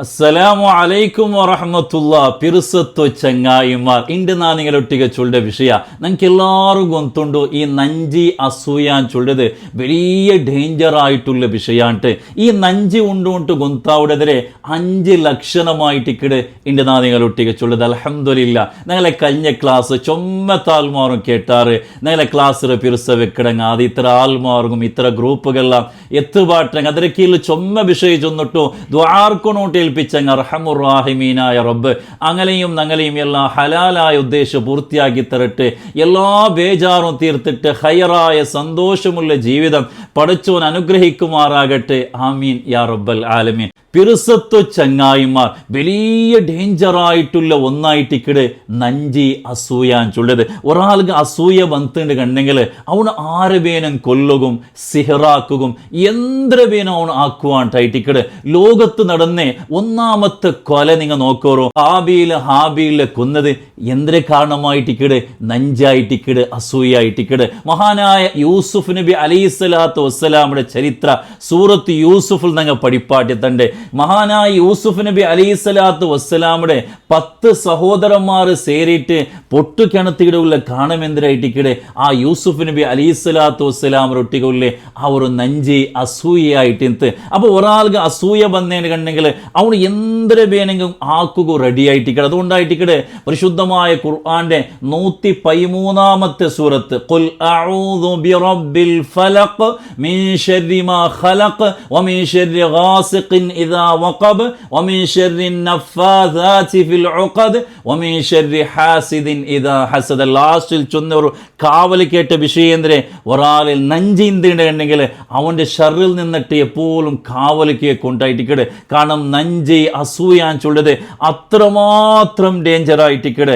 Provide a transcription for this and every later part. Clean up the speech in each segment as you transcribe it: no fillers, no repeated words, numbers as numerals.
അസ്സലാമു അലൈക്കും വറഹ്മത്തുള്ളാ. പിറുസത്തു ചങ്ങായിമാർ, ಇಂದು ನಾನು ನಿಗಳೊಟ್ಟಿಗೆ ಚೊಲ್ದ ವಿಷಯ ನಂಗೆ ಎಲ್ಲರೂ ಗೊತ್ತುಂಡು. ಈ ನಂಜಿ ಅಸೂಯ ಅಂತ ಚೊಲ್ಲದು വലിയ ഡേഞ്ചർ ആയിട്ടുള്ള വിഷയമാണ്. ഈ നഞ്ചി ഉണ്ടുകൊണ്ട് ഗൊന്താവിടതിരെ 5 ലക്ഷണമായിട്ടിക്കട് ಇಂದು ನಾನು നിങ്ങളൊಟ್ಟಿಗೆ ചൊല്ലത്. അൽഹംദുലില്ലാ, ഞങ്ങളെ കഴിഞ്ഞ ക്ലാസ് ചൊമ്മത്താൽമാറും കേട്ടാറ്. ഞങ്ങളെ ക്ലാസ്സിൽ പിറുസ വെക്കടങ്ങ അത് ഇത്ര ആൽമാർഗും ഇത്ര ഗ്രൂപ്പുകളെല്ലാം എത്തുപാട്ടങ്ങ അതിരെ കീഴിൽ ചൊമ്മ വിഷയം ചൊന്നിട്ടു ദ്വാർക്കൊണോട്ട് ഏൽപ്പിച്ചങ്ങ റഹമുറാഹിമീനായ റബ്ബ് അങ്ങനെയും ഞങ്ങളെയും എല്ലാ ഹലാലായ ഉദ്ദേശം പൂർത്തിയാക്കി തരട്ടെ. എല്ലാ ബേജാറും തീർത്തിട്ട് ഹൈറായ സന്തോഷമുള്ള ജീവിതം പടച്ചോൻ അനുഗ്രഹിക്കുമാറാകട്ടെ. ആമീൻ യാ റബ്ബൽ ആലമീൻ. പിറുസത്തു ചങ്ങായിമാർ, വലിയ ഡേഞ്ചറായിട്ടുള്ള ഒന്നായിട്ടിക്കട് നഞ്ചി അസൂയാൻ ചൊല്ലത്. ഒരാൾക്ക് അസൂയ വന്നിട്ട് കണ്ടെങ്കിൽ അവന് ആരവേനം കൊല്ലുകയും സിഹറാക്കുകയും എന്തൊരുവേനം അവൻ ആക്കുവാണ്ടായിട്ടിക്കട്. ലോകത്ത് നടന്നേ ഒന്നാമത്തെ കൊല നിങ്ങൾ നോക്കോറോ, ഹാബീലെ കൊന്നത് എന്തിനെ കാരണമായിട്ടിക്കട്? നഞ്ചായിട്ടിക്കട്, അസൂയായിട്ടിക്കട്. മഹാനായ യൂസുഫ് നബി അലൈഹിസ്സലാത്തു വസ്സലാമിന്റെ ചരിത്ര സൂറത്ത് യൂസുഫിൽ നിങ്ങൾ പഠിപ്പാട്ടിത്തണ്ട്. മഹാനായ യൂസുഫ് നബി അലൈഹിസ്സലാത്തു വസ്സലാമിന്റെ 10 സഹോദരന്മാർ സേരിട്ട് പൊട്ടുകിണത്തിയുടെ കാണമെന്തിരായിട്ടിക്കടെ ആ യൂസുഫ് നബി അലൈഹിസ്സലാത്തു വസ്സലാമിന്റെ ഒട്ടികളെ ആ ഒരു നഞ്ചി അസൂയായിട്ട്. അപ്പൊ ഒരാൾക്ക് അസൂയ വന്നേന് കണ്ടെങ്കിൽ അവന് എന്തൊരു വേണമെങ്കിലും ആക്കുക റെഡി ആയിട്ടിക്കടെ. അതുകൊണ്ടായിട്ടിക്കടെ പരിശുദ്ധമായ ഖുർആന്റെ 113-ാമത്തെ സൂറത്ത് ഖുൽ അഊദു ബിറബ്ബിൽ ഫലഖ് മിൻ ശർരി മാ ഖലഖ് വമിൻ ശർരി ഗാസിഖിൻ ഇദാ വഖബ് വമിൻ ശർരി നഫ്ഫാസാതി ഫിൽ ഉഖദ് വമിൻ ശർരി ഹാസിദിൻ ഇദാ ഹസദ. ലാസ്റ്റിൽ ചൊന്ന ഒരു കാവൽ കേട്ട വിഷയേന്ദ്രെ ഒരാളിൽ നഞ്ചിന്തുണ്ടെങ്കിൽ അവന്റെ ഷറിൽ നിന്നിട്ട് എപ്പോഴും കാവലിക്ക് കൊണ്ടായിട്ടിക്കട്. കാരണം നഞ്ചി അസൂയാൻ ചൊല്ലത് അത്രമാത്രം ഡേഞ്ചർ ആയിട്ടിക്കട്.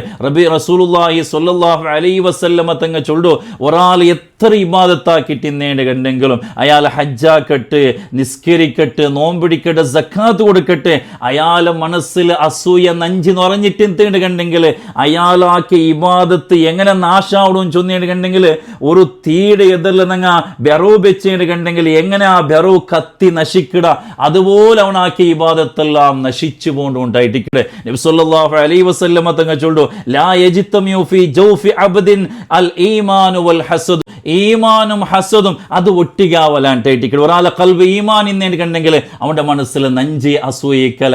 റസൂലുള്ളാഹി സ്വല്ലല്ലാഹു അലൈഹി വസല്ലമ തങ്ങൾ ചൊല്ലു, ഒരാൾ എത്ര ഇബാദത്താക്കിട്ടിന്നേണ്ട കണ്ടെങ്കിലും അയാൾ ഹജ്ജാക്കട്ടെ, നിസ്കരിക്കട്ടെ, നോമ്പിടിക്കട്ടെ, സക്കാത്ത് കൊടുക്കട്ടെ, അയാളെ മനസ്സിൽ അസൂയ നഞ്ചി നിറഞ്ഞിട്ടെന്തേണ്ട കണ്ടെങ്കിൽ അയാളാക്കി ഇബാദത്ത് എങ്ങനെ നാശാവിടും ചൊന്നേണ്ട കണ്ടെങ്കിൽ ഒരു തീയുടെ എതിരിൽ നങ്ങ ബെറവ് വെച്ചേണ്ട കണ്ടെങ്കിൽ എങ്ങനെ ആ ബെറവ് കത്തി നശിക്കിട അതുപോലെ അവനാക്കിയ ഇബാദത്തെല്ലാം നശിച്ചു പോണ്ടുണ്ടായിട്ടിക്കടെ. നബി സല്ലല്ലാഹു അലൈഹി വസല്ലമ തങ്ങൾ ചൊല്ലു, ലാ യജ്തമിഉ ഫീ ജൗഫി അബ്ദിൻ അൽ ഈമാനു വൽ ഹസദ്. ഈമാനും ഹസദും അത് ഒട്ടികാവലാണ്ടായിട്ടിക്കടെ. ഒരാളെ കൽബ് ഈമാൻ ഇന്നേണ്ട് കണ്ടെങ്കിൽ അവന്റെ മനസ്സിൽ നഞ്ചി അസൂയിക്കല,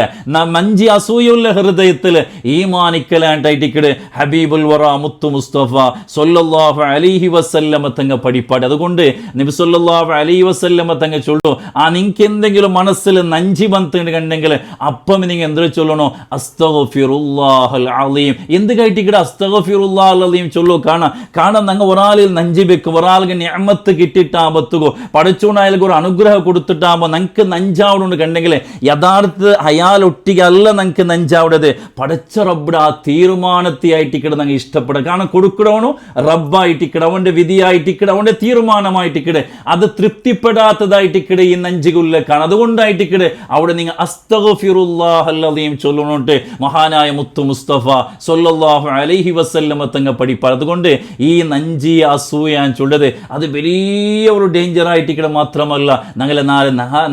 നഞ്ചി അസൂയുള്ള ഹൃദയത്തിൽ ഈമാനിക്കലാണ്ടായിട്ടിക്കടെ. ഹബീബുൽ വറ മുത്തു മുസ്തഫ സല്ലല്ലാഹു അലൈഹി വസല്ലമ തങ്ങൾ പഠിപ്പാട്. അതുകൊണ്ട് നബി സല്ലല്ലാഹു അലൈഹി വസല്ലമ തങ്ങൾ ചൊല്ലു, ആ നിങ്ങൾക്ക് എന്തെങ്കിലും മനസ്സിൽ നഞ്ചി വന്നിട്ട് കണ്ടെങ്കിൽ അപ്പം നിങ്ങൾ എന്ത് ചൊല്ലണോ? അസ്തഗ്ഫിറുല്ലാഹൽ അലീം. എന്ത് കഴിട്ടിക്കടെ? അസ്തഗ്ഫിറുല്ലാഹൽ അലീം ചൊല്ലു. കാരണം ഞങ്ങൾ ഒരാളിൽ നഞ്ചി വെക്കും, ഒരാൾക്ക് നിഅമത്ത് കിട്ടിയിട്ടാകുമ്പോ പഠിച്ചുകൊണ്ടായാലും ഒരു അനുഗ്രഹം കൊടുത്തിട്ടാകുമ്പോൾ ഞങ്ങൾക്ക് നഞ്ചാവിടുണ്ട് കണ്ടെങ്കിൽ യഥാർത്ഥ അയാൾ ഒട്ടികല്ല ഞങ്ങൾക്ക് നഞ്ചാവിടത് പഠിച്ച റബ്ബിടെ ആ തീരുമാനത്തെ ആയിട്ടിക്കടെ ഞങ്ങൾ ഇഷ്ടപ്പെടുക. കാരണം കൊടുക്കണവനോ റബ്ബായിട്ടിക്കടെ, അവന്റെ വിധിയായിട്ടിക്കടെ, അവന്റെ തീരുമാനമായിട്ടിക്കടെ. അത് തൃപ്തിപ്പെടാത്തതായിട്ടിക്കടെ ഈ നഞ്ചുകൊല്ല കാണാം. അതുകൊണ്ടായിട്ടിക്കടെ അവിടെ നിങ്ങൾ അസ്തഗ്ഫിറുല്ലാഹൽ അലീം ചൊല്ലണോട്ട് മഹാനായ മുത്തു മുസ്തഫ സല്ലല്ലാഹു അലൈഹി വസല്ലമ തങ്ങൾ പഠിപ്പാർ. അതുകൊണ്ട് ഈ നഞ്ചി അസൂയാൻ ചൊല്ലത് അത് വലിയ ഒരു ഡേഞ്ചർ ആയിട്ടിക്കടെ. മാത്രമല്ല ഞങ്ങളെ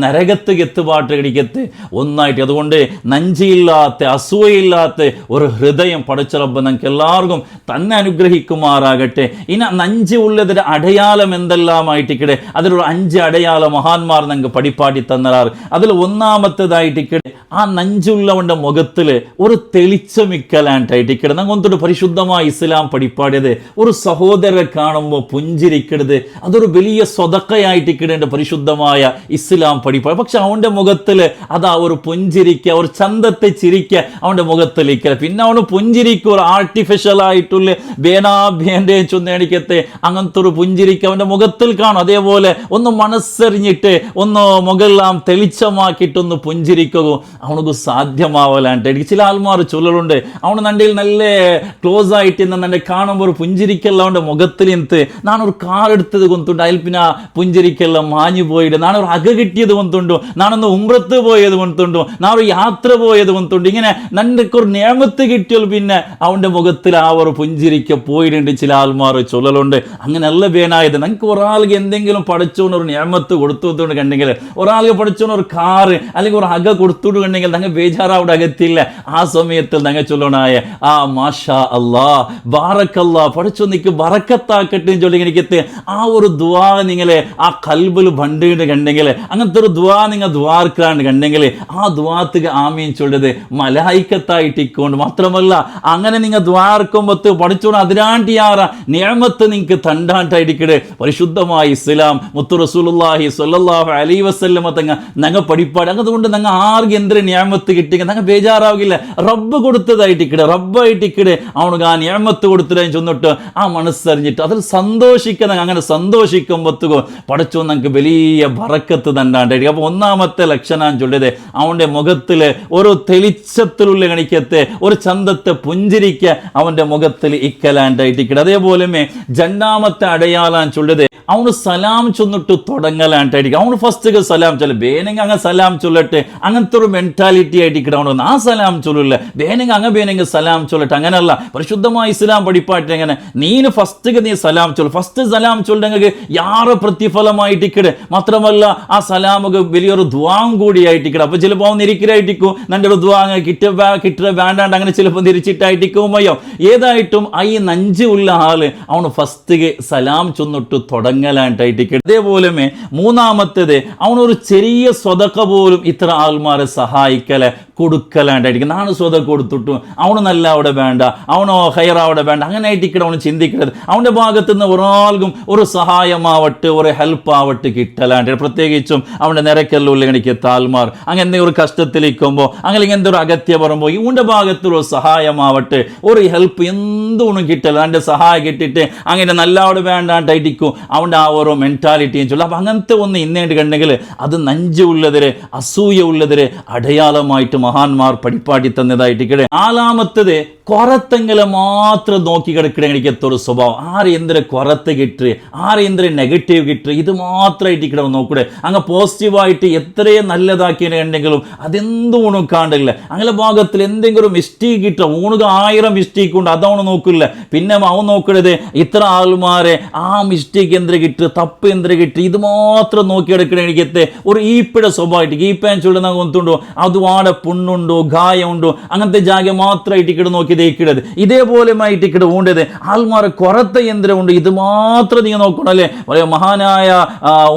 നരകത്ത് എത്തുപാട്ട് കടിക്കത്ത് ഒന്നായിട്ട്. അതുകൊണ്ട് നഞ്ചിയില്ലാത്ത അസൂയയില്ലാത്ത ഒരു ഹൃദയം പഠിച്ച റബ്ബ് ഞങ്ങൾക്ക് എല്ലാവർക്കും തന്നെ അനുഗ്രഹിക്കുമാറാകട്ടെ. ഇനി നഞ്ചി ഉള്ളതിന്റെ അടയാളം എന്തെല്ലാമായിട്ടിക്കടെ അതിലൊരു 5 അടയാളം മഹാന്മാർ ഞങ്ങൾക്ക് പഠിപ്പാട്ടി തന്നറാറ്. അതിൽ ഒന്നാമത്തേതായിട്ടിക്കടെ ആ നഞ്ചുള്ളവന്റെ മുഖത്തിൽ ഒരു തെളിച്ചമിക്കലാണ്ടായിട്ടിക്കടെ. ഞങ്ങൾ ഒന്നിട്ട് പരിശുദ്ധമായ ഇസ്ലാം പഠിപ്പാടിയത് ഒരു സഹോദരരെ കാണുമ്പോൾ പുഞ്ചിരിക്കരുത്, അതൊരു വലിയ സ്വതക്കയായിട്ടിക്കടേണ്ട പരിശുദ്ധമായ ഇസ്ലാം പഠിപ്പാട്. പക്ഷെ അവന്റെ മുഖത്തിൽ അതാ ഒരു പുഞ്ചിരിക്കുക, ഒരു ചന്തത്തെ ചിരിക്കുക അവന്റെ മുഖത്തിലിരിക്കുക. പിന്നെ അവന് പുഞ്ചിരിക്കുക ഒരു ആർട്ടിഫിഷ്യൽ ആയിട്ടുള്ള ബേനാഭ്യന്റെ ചൊന്നേണിക്കത്തെ അങ്ങനത്തെ ഒരു പുഞ്ചിരിക്കുക അവന്റെ മുഖത്തിൽ കാണും. അതേപോലെ ഒന്ന് മനസ്സറിഞ്ഞിട്ട് ഒന്ന് മുഖെല്ലാം തെളിച്ചമാക്കിയിട്ടൊന്ന് പുഞ്ചിരിക്കുക അവനക്ക് സാധ്യമാവലാണ്ട്. ചില ആൾമാർ ചൊല്ലുണ്ട്, അവന് നണ്ടിൽ നല്ല ക്ലോസ് ആയിട്ട് നന്നെ കാണുമ്പോൾ ഒരു പുഞ്ചിരിക്കല്ല അവന്റെ മുഖത്തിൽ. നാനൊരു കാർ എടുത്തത് കൊണ്ടുണ്ട്, അതിൽ പിന്നെ പുഞ്ചിരിക്കെല്ലാം മാഞ്ഞു പോയിട്ട്, നാളെ ഒരു അക കിട്ടിയത് കൊണ്ടുണ്ടോ, നാളൊന്ന് ഉംറത്ത് പോയത് കൊണ്ടുണ്ടോ, നാളെ യാത്ര പോയത് കൊണ്ടുണ്ട്. ഇങ്ങനെ നന്ദക്ക് ഒരു നിയമത്ത് കിട്ടിയാൽ പിന്നെ അവൻ്റെ മുഖത്തിൽ ആ ഒരു പുഞ്ചിരിക്ക പോയിട്ടുണ്ട്. ചില ആൾമാർ ചൊല്ലലുണ്ട്. അങ്ങനെയല്ല വേനായത്. നമുക്ക് ഒരാൾക്ക് എന്തെങ്കിലും പഠിച്ചോണ്ട് ഒരു നിയമത്ത് കൊടുത്തുകൊണ്ട് കണ്ടെങ്കിൽ, ഒരാൾക്ക് പഠിച്ചോണ്ട് ഒരു കാറ് അല്ലെങ്കിൽ ഒരു അക കൊടുത്തുകൊണ്ട് കണ്ടെങ്കിൽ ഞങ്ങൾ ബേജാറാവിടെ അകത്തില്ല. ആ സമയത്തിൽ ഞങ്ങൾ ചൊല്ലണായ ആ മാഷാ അല്ലാ ബാറക്കല്ലാ പഠിച്ചോ നിക്ക് ബറക്കത്താക്കട്ടെ ചൊല്ലി എനിക്കത്തെ ആ ഒരു ദുആ നിങ്ങളെ ആ കൽബിൽ ബണ്ടിട്ട് കണ്ടെങ്കിൽ, അങ്ങനത്തെ ഒരു ദുആ നിങ്ങൾ ദ്വാർക്കാണ്ട് കണ്ടെങ്കിൽ ആ ദ്വാത്തുക ആമീൻ ചൊല്ലത് മലായിക്കത്തായിട്ടിക്കൊണ്ട് മാത്രമല്ല, അങ്ങനെ നിങ്ങൾ ദ്വാർക്കുമ്പത്ത് പഠിച്ചോണ്ട് അതിരാണ്ടിയാറ നിയമത്ത് നിങ്ങൾക്ക് തണ്ടാണ്ടായിരിക്കട്ടെ. പരിശുദ്ധമായ ഇസ്ലാം മുത്തു റസൂലുള്ളാഹി സ്വല്ലല്ലാഹു അലൈഹി വസല്ലമ തങ്ങ ഞങ്ങൾ പഠിപ്പാട്. അതുകൊണ്ട് ഞങ്ങൾ ആർക്കും എന്തൊരു നിയമത്ത് കിട്ടിയ ഞങ്ങൾ ബേജാറാവില്ല. റബ്ബ് കൊടുത്തതായിട്ടിക്കടെ, റബ്ബായിട്ടിക്കടെ അവനക്ക് ആ നിയമത്ത് കൊടുത്തതായി ചെന്നിട്ട് ആ മനസ്സറിഞ്ഞിട്ട് അതിൽ സന്തോഷിക്കുന്ന, അങ്ങനെ സന്തോഷിക്കുമ്പോഴത്തേക്കോ പഠിച്ചോ ഞങ്ങൾക്ക് വലിയ ബറക്കത്ത് തണ്ടാണ്ടായിരിക്കും. അപ്പോൾ ഒന്നാമത്തെ ലക്ഷണം ചൊല്ലിയത് അവൻ്റെ മുഖത്തിൽ ഒരു തെളിച്ചത്തിലുള്ള കണിക്കത്തെ ഒരു ചന്തത്തെ പുഞ്ചിരിക്ക അവൻ്റെ മുഖത്തിൽ ഇക്കലാണ്ടായിട്ടിക്കടെ. അതേപോലെ രണ്ടാമത്തെ അടയാളാൻ ചൊല്ലിയത് അവന് സലാം ചൊന്നിട്ട് തുടങ്ങലാണ്ടായിരിക്കും. അവന് ഫസ്റ്റ് സലാം ചൊല്ല ബേനെങ്കിൽ അങ്ങ് സലാം ചൊല്ലട്ടെ, അങ്ങനത്തെ ഒരു മെന്റാലിറ്റി ആയിട്ടിക്കടെ അവൻ ആ സലാം ചൊല്ലില്ല. ബേനെങ്കിൽ അങ്ങ് ബേനെങ്കിൽ സലാം ചൊല്ലട്ടെ, അങ്ങനെയല്ല. പരിശുദ്ധമായ ഇസ്ലാം പഠിപ്പായിട്ട് എങ്ങനെ നീന് ഫസ്റ്റ് നീ സലാം ചൊല്ലു. ഫസ്റ്റ് സലാം ചൊല്ലെങ്കിൽ യാറെ പ്രതിഫലമായിട്ടിക്കടെ. മാത്രമല്ല ആ സലാമൊക്കെ വലിയൊരു ദ്വാം കൂടിയായിട്ടിക്കടെ. അപ്പൊ ചിലപ്പോൾ അവൻ ഇരിക്കലായിട്ടിക്കും, നന്റെ ഒരു ദ്വാ കിട്ട വേണ്ടാണ്ട് അങ്ങനെ ചിലപ്പോൾ തിരിച്ചിട്ടായിട്ടിക്കുമയോ. ഏതായിട്ടും ഈ നഞ്ച് ഉള്ള ആള് അവന് ഫസ്റ്റ് സലാം ചൊന്നിട്ട് തുടങ്ങലാണ്ടായിട്ടിക്കടെ. അതേപോലെ മൂന്നാമത്തേത് അവനൊരു ചെറിയ സ്വതക്ക പോലും ഇത്ര ആൾമാരെ സഹായിക്കലെ കൊടുക്കലാണ്ടായിരിക്കും. നാണ് സ്വതക്ക കൊടുത്തിട്ടു അവന് നല്ല അവിടെ വേണ്ട, അവനോ ഹയർ അവിടെ വേണ്ട, അങ്ങനെ ആയിട്ടിക്കടെ അവന് ചിന്തിക്കരുത്. അവൻ്റെ ഭാഗത്തു നിന്ന് ഒരാൾക്കും ഒരു സഹായമാവട്ടെ ഒരു ഹെൽപ്പ് ആവട്ടെ കിട്ടലാണ്ട്. പ്രത്യേകിച്ചും അവൻ്റെ നിരക്കെല്ലാം എനിക്ക് താൽമാർ അങ്ങനെ ഒരു കഷ്ടത്തിലിരിക്കുമ്പോൾ അങ്ങനെ എന്തൊരു അഗത്യ പറയുമ്പോൾ ഇവൻ്റെ ഭാഗത്തുള്ള സഹായമാവട്ടെ ഒരു ഹെൽപ്പ് എന്തൊന്നും കിട്ടല. എൻ്റെ സഹായം കിട്ടിയിട്ട് അങ്ങനെ നല്ല അവിടെ വേണ്ടാണ്ടായിരിക്കും അവൻ്റെ ആ ഓരോ മെൻറ്റാലിറ്റിയും ചൊല്ലും. അപ്പം അങ്ങനത്തെ ഒന്ന് ഇന്നേട്ട് കണ്ടെങ്കിൽ അത് നഞ്ച് ഉള്ളതിരെ അസൂയ ഉള്ളതിരെ അടയാളമായിട്ട് മഹാന്മാർ പഠിപ്പാട്ടി തന്നതായിട്ടിക്കടെ. നാലാമത്തത് കൊറത്തെങ്കിലെ മാത്രം നോക്കി കിടക്കണേ എനിക്കത്തൊരു സ്വഭാവം. ആര് എന്തൊരു കൊറത്ത് കിട്ടുക, ആര് എന്തൊരു നെഗറ്റീവ് കിട്ടുക, ഇത് മാത്രമായിട്ട് ഇക്കടെ നോക്കൂടെ. അങ്ങ് പോസിറ്റീവായിട്ട് എത്രയും നല്ലതാക്കിയിട്ടുണ്ടെങ്കിലും അതെന്തും ഊണും കാണ്ടില്ല. അങ്ങനെ ഭാഗത്തിൽ എന്തെങ്കിലും മിസ്റ്റേക്ക് കിട്ടുക ഊണുക 1000 മിസ്റ്റേക്ക് ഉണ്ട് അതവണ് നോക്കില്ല. പിന്നെ അവൻ നോക്കണത് ഇത്ര ആൾമാരെ ആ മിസ്റ്റേക്ക് എന്തൊരു കിട്ടുക, തപ്പ് എന്തൊരു കിട്ടുക, ഇത് മാത്രം നോക്കി കിടക്കണേ എനിക്കത്തെ ഒരു ഈപ്പിടെ സ്വഭാവമായിട്ട് ഈപ്പാൻ ചൊല്ലുന്ന കൊണ്ടുണ്ടോ അതുവാടെ പുണ്ണുണ്ടോ ഗായമുണ്ടോ അങ്ങനത്തെ ജാഗ മാത്രമായിട്ട് ഇക്കടെ നോക്കി ിക്കടത്. ഇതേപോലെ മായിട്ടിക്കടെ ഊണ്ടത് ആൾമാരെ കൊറത്തെ യന്ത്രമുണ്ട്, ഇത് മാത്രം നീ നോക്കണം അല്ലേ. മഹാനായ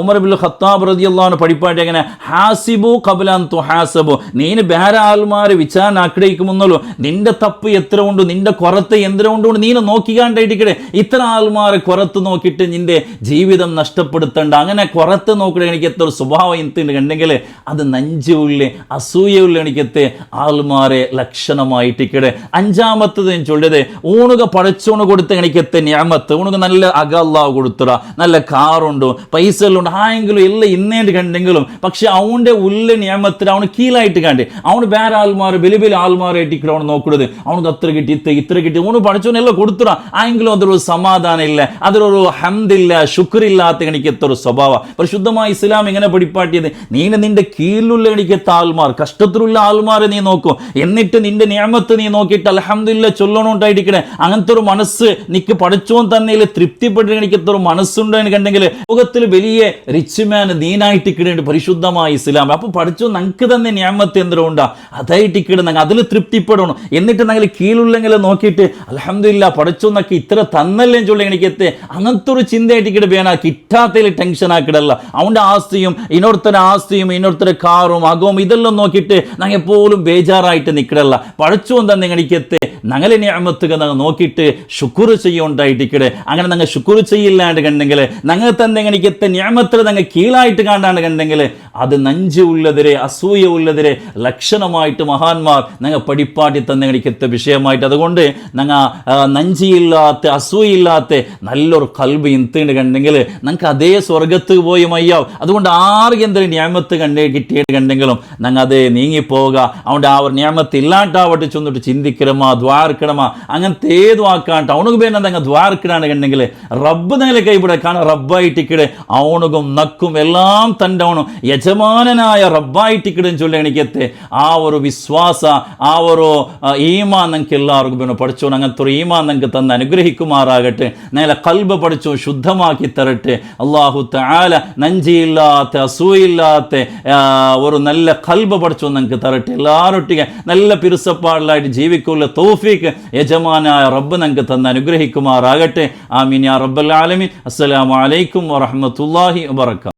ഉമർ ഇബ്നുൽ ഖത്താബ് റളിയല്ലാഹു അൻഹു പഠിപ്പായിട്ട് എങ്ങനെ ഹാസിബു ഖബ്ല അൻ തുഹാസബു, നീന് വേറെ ആൾമാരെ വിചാരണ ആഗ്രഹിക്കുമെന്നല്ലോ നിന്റെ തപ്പ് എത്ര ഉണ്ട്, നിന്റെ കൊറത്തെ യന്ത്രം ഉണ്ട് നീന് നോക്കിക്കാണ്ടായിട്ടിക്കടെ. ഇത്ര ആൾമാരെ കൊറത്ത് നോക്കിയിട്ട് നിന്റെ ജീവിതം നഷ്ടപ്പെടുത്തണ്ട. അങ്ങനെ കൊറത്ത് നോക്കണേ എനിക്ക് എത്ര സ്വഭാവം എന്തുണ്ട് കണ്ടെങ്കിൽ അത് നഞ്ചുള്ള അസൂയുള്ള എനിക്കത്തെ ആൾമാരെ ലക്ഷണമായിട്ടിക്കടെ. അഞ്ചാമത്തത് ഞാൻ ചൊല്ലിയത് ഊണുക പടച്ചോണ് കൊടുത്ത എനിക്കത്തെ ഞാമത്ത് ഊണുക നല്ല അകല്ലാവ് കൊടുത്തുക, നല്ല കാറുണ്ടോ പൈസ എല്ലാം ഉണ്ട് ആയെങ്കിലും എല്ലാം ഇന്നേണ്ട് കണ്ടെങ്കിലും പക്ഷെ അവൻ്റെ ഉള്ള ഞാമത്തിൽ അവന് കീഴായിട്ട് കണ്ടേ അവന് വേറെ ആൾമാർ വലിയ വലിയ ആൾമാരായിട്ടിക്കടെ അവന് നോക്കുന്നത് അവനക്ക് അത്ര കിട്ടി ഇത്ര കിട്ടി ഊണ് പടച്ചോനെല്ലാം കൊടുത്തുക ആയെങ്കിലും അതൊരു സമാധാനം ഇല്ല, അതിലൊരു ഹംദില്ല ശുക്രില്ലാത്ത എനിക്കെത്തൊരു സ്വഭാവ. പരിശുദ്ധമായ ഇസ്ലാം ഇങ്ങനെ പഠിപ്പാട്ടിയത് നീന് നിന്റെ കീഴിലുള്ള എനിക്കെത്ത ആൾമാർ കഷ്ടത്തിലുള്ള ആൾമാരെ നീ നോക്കും, എന്നിട്ട് നിന്റെ ഞാമത്ത് നീ നോക്കിയിട്ട് അൽഹംദുലില്ലാഹ് ചൊല്ലണോണ്ടായിരിക്കണേ. അങ്ങനത്തെ ഒരു മനസ്സ് നിക്ക് പഠിച്ചോൻ തന്നെ തൃപ്തിപ്പെട്ട് എനിക്കത്തെ ഒരു മനസ്സുണ്ടെന്ന് കണ്ടെങ്കിൽ ലോകത്തിൽ വലിയ റിച്ച് മാൻ നീനായിട്ടിക്കിടേണ്ട പരിശുദ്ധമായ ഇസ്ലാം. അപ്പൊ പഠിച്ചോ നമുക്ക് തന്നെ ഞാമത്ത് എന്തോ ഉണ്ടാ അതായിട്ടിക്കിട ഞങ്ങൾ അതിൽ തൃപ്തിപ്പെടണം. എന്നിട്ട് ഞങ്ങൾ കീഴുള്ളെങ്കിൽ നോക്കിയിട്ട് അൽഹംദുലില്ലാഹ് പഠിച്ചോന്നൊക്കെ ഇത്ര തന്നല്ലേ ചൊല്ലി എനിക്കെത്തെ അങ്ങനത്തെ ഒരു ചിന്തയായിട്ടിക്കിട വേണ കിട്ടാത്തതിൽ ടെൻഷൻ ആക്കിടല്ല. അവൻ്റെ ആസ്തിയും ഇന്നൊരുത്തര ആസ്തിയും ഇന്നൊരുത്തര കാറും അകവും ഇതെല്ലാം നോക്കിയിട്ട് ഞങ്ങൾ എപ്പോഴും ബേജാറായിട്ട് നിൽക്കിടല്ല. പഠിച്ചോൻ തന്നെ എനിക്കെത്തെ ഞങ്ങളെ ഞാമത്തുക നോക്കിയിട്ട് ശുക്ർ ചെയ്യുണ്ടായിട്ടിക്കടെ. അങ്ങനെ ഞങ്ങൾ ശുക്ർ ചെയ്യില്ലാണ്ട് കണ്ടെങ്കിൽ ഞങ്ങൾ തന്നെ എനിക്കെത്തെ ഞാമത്തിൽ ഞങ്ങൾ കീഴായിട്ട് കാണാണ്ട് കണ്ടെങ്കിൽ അത് നഞ്ച് ഉള്ളതിരെ അസൂയ ഉള്ളതിരെ ലക്ഷണമായിട്ട് മഹാന്മാർ ഞങ്ങൾ പഠിപ്പാട്ടി തന്നെ എനിക്കെത്ത വിഷയമായിട്ട്. അതുകൊണ്ട് ഞങ്ങൾ നഞ്ചിയില്ലാത്ത അസൂയില്ലാത്ത നല്ലൊരു കൽബ് ഇന്തുണ്ട് കണ്ടെങ്കിൽ ഞങ്ങൾക്ക് അതേ സ്വർഗത്ത് പോയി മയ്യാവും. അതുകൊണ്ട് ആർക്കും എന്തൊരു ഞാമത്ത് കിട്ടിയിട്ട് കണ്ടെങ്കിലും ഞങ്ങൾ അതേ നീങ്ങിപ്പോവുക. അവൻ്റെ ആ ഒരു ഞാമത്ത് ഇല്ലാണ്ടാവട്ടെ ചെന്നിട്ട് ചിന്തിക്കരുമാ ദ്വാർക്കിടമ അങ്ങനത്തെ ഏതു ആക്കാണ്ട് അവനുക്ക് പേര് അങ്ങ് ദ്വാർക്കിടാണെന്നുണ്ടെങ്കിൽ റബ്ബ് നിങ്ങളെ കൈവിട കാരണം റബ്ബായിട്ടിക്കിട് അവനുകും നക്കും എല്ലാം തൻ്റെ അവനും യജമാനനായ റബ്ബായിട്ടിക്കിടും ചൊല്ലി എനിക്കെത്തെ ആ ഒരു വിശ്വാസ ആ ഒരു ഈമാൻ നിങ്ങൾക്ക് എല്ലാവർക്കും പിന്നെ പഠിച്ചോ അങ്ങനത്തെ ഒരു ഈമാൻ നിങ്ങൾക്ക് തന്ന് അനുഗ്രഹിക്കുമാറാകട്ടെ നിങ്ങളെ കൽബ് പഠിച്ചോ ശുദ്ധമാക്കി തരട്ടെ അല്ലാഹു തആല നഞ്ചിയില്ലാത്ത അസൂയില്ലാത്ത ഒരു നല്ല കൽബ് പഠിച്ചോ നിങ്ങൾക്ക് തരട്ടെ എല്ലാവരൊട്ടിಗೆ നല്ല പിരുസപ്പാടിലായിട്ട് ജീവിക്കുള്ള തൗഫീഖ് യജമാനായ റബ്ബ് നിങ്ങൾക്ക് തന്ന് അനുഗ്രഹിക്കുമാറാകട്ടെ ആമീൻ യാ റബ്ബൽ ആലമീൻ അസ്സലാമു അലൈക്കും വറഹ്മത്തുള്ളാഹി വബറകാതുഹു